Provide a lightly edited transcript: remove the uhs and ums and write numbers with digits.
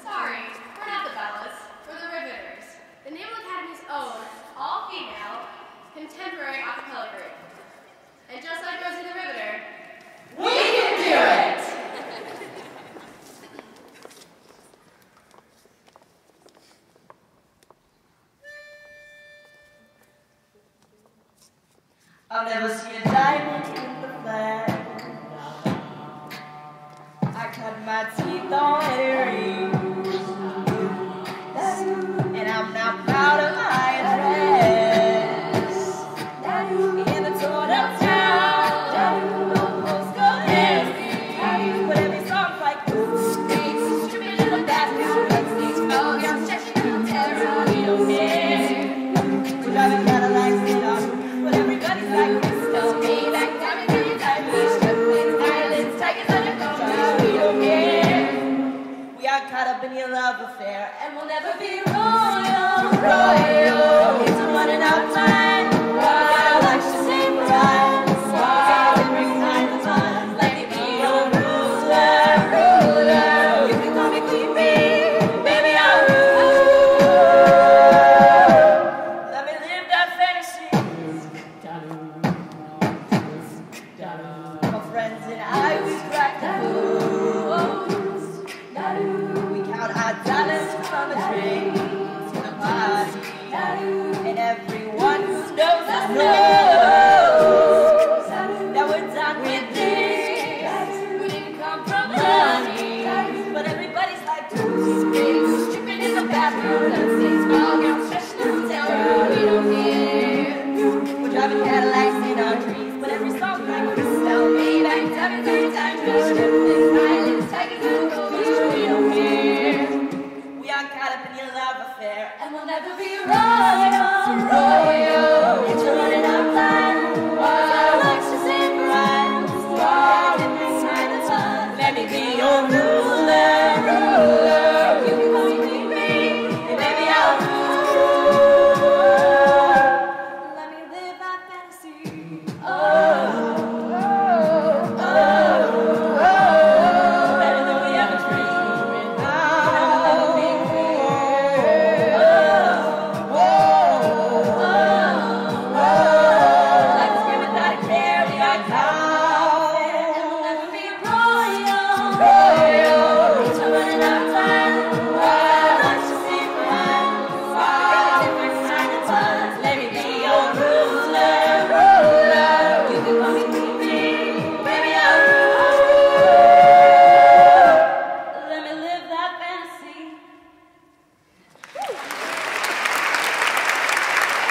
Sorry, we're not the Bellas. We're the Riveters, the Naval Academy's own, all-female, contemporary a cappella group. And just like Rosie the Riveter, we can do it! I've never seen a diamond in the flesh. I cut my teeth on earrings, and I'm not proud of my dress. In the torn up town, no postcode empty, but every song's like stripping in the bathroom, oh, I'm checking out terror, we don't care. We're driving Cadillacs in our but everybody's like crystal, me back down and three times, we stripping islands, tigers underground, we don't care. We are caught up in your love affair, and we'll never be royal. It's a running out time. I like the same rhymes. Every time the time, let me be your ruler. You can call me Queen Bee, baby, I'll rule. Let me live that fantasy. My friends and I, we crack the booze. We count our dollars from the tree to the party, and everyone who knows us knows that we're done with this. We didn't come from money, but everybody's like stripping in the bathroom, dancing small girls, stretching out terror, we don't care. We're driving Cadillacs in our dreams, but every song's like crystal, me back 73 times, we stripping islands, tigers and gold, we don't care. We are caught up in your love affair, and we'll never be royal.